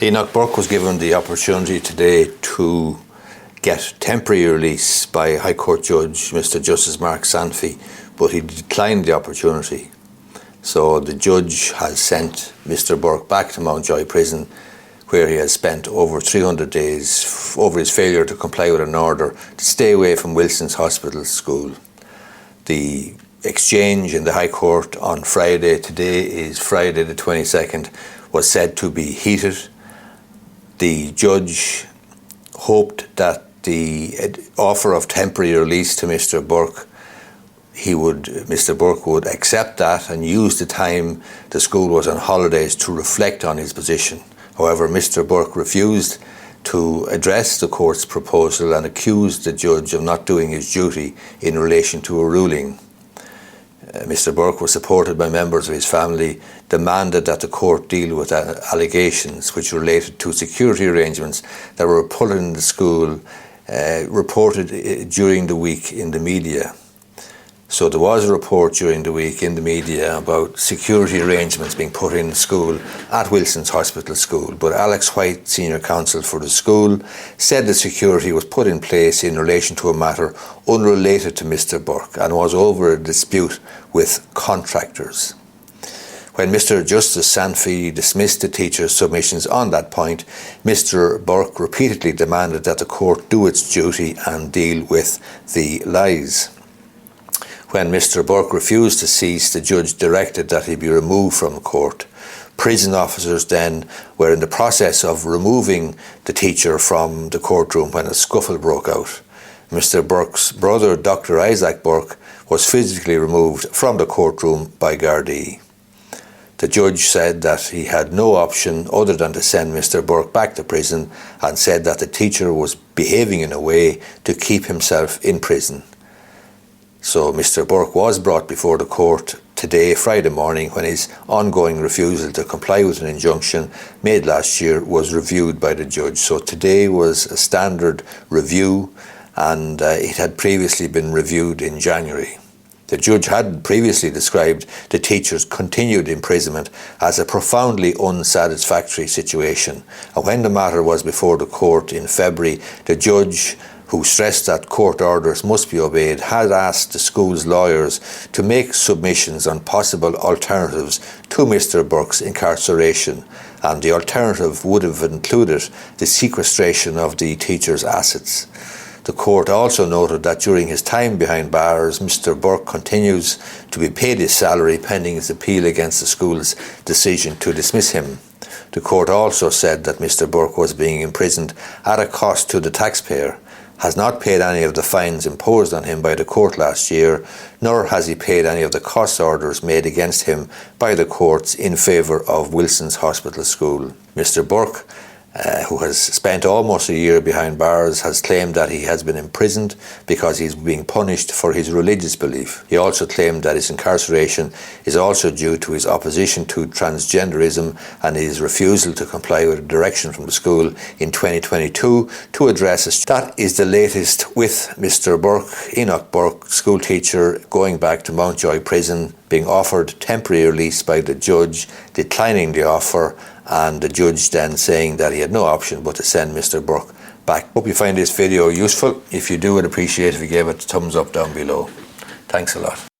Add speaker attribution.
Speaker 1: Enoch Burke was given the opportunity today to get temporary release by High Court Judge Mr. Justice Mark Sanfey, but he declined the opportunity. So the judge has sent Mr. Burke back to Mountjoy prison, where he has spent over 300 days over his failure to comply with an order to stay away from Wilson's Hospital School. The exchange in the High Court on Friday, today is Friday the 22nd, was said to be heated. The judge hoped that the offer of temporary release to Mr. Burke, Mr. Burke would accept that and use the time the school was on holidays to reflect on his position. However, Mr. Burke refused to address the court's proposal and accused the judge of not doing his duty in relation to a ruling. Mr. Burke was supported by members of his family, demanded that the court deal with allegations which related to security arrangements that were put in the school, reported during the week in the media. So there was a report during the week in the media about security arrangements being put in the school at Wilson's Hospital School, but Alex White, senior counsel for the school, said the security was put in place in relation to a matter unrelated to Mr. Burke and was over a dispute with contractors. When Mr. Justice Sanfey dismissed the teacher's submissions on that point, Mr. Burke repeatedly demanded that the court do its duty and deal with the lies. When Mr. Burke refused to cease, the judge directed that he be removed from court. Prison officers then were in the process of removing the teacher from the courtroom when a scuffle broke out. Mr. Burke's brother, Dr. Isaac Burke, was physically removed from the courtroom by Gardaí. The judge said that he had no option other than to send Mr. Burke back to prison and said that the teacher was behaving in a way to keep himself in prison. So Mr. Burke was brought before the court today, Friday morning, when his ongoing refusal to comply with an injunction made last year was reviewed by the judge. So today was a standard review, and it had previously been reviewed in January. The judge had previously described the teacher's continued imprisonment as a profoundly unsatisfactory situation. And when the matter was before the court in February, the judge, who stressed that court orders must be obeyed, had asked the school's lawyers to make submissions on possible alternatives to Mr. Burke's incarceration, and the alternative would have included the sequestration of the teacher's assets. The court also noted that during his time behind bars, Mr. Burke continues to be paid his salary pending his appeal against the school's decision to dismiss him. The court also said that Mr. Burke was being imprisoned at a cost to the taxpayer, has not paid any of the fines imposed on him by the court last year, nor has he paid any of the cost orders made against him by the courts in favour of Wilson's Hospital School. Mr. Burke, who has spent almost a year behind bars, has claimed that he has been imprisoned because he's being punished for his religious belief. He also claimed that his incarceration is also due to his opposition to transgenderism and his refusal to comply with a direction from the school in 2022 to address it. That is the latest with Mr. Burke, Enoch Burke, school teacher, going back to Mountjoy prison, being offered temporary release by the judge, declining the offer, and the judge then saying that he had no option but to send Mr. Burke back. Hope you find this video useful. If you do, I'd appreciate if you gave it a thumbs up down below. Thanks a lot.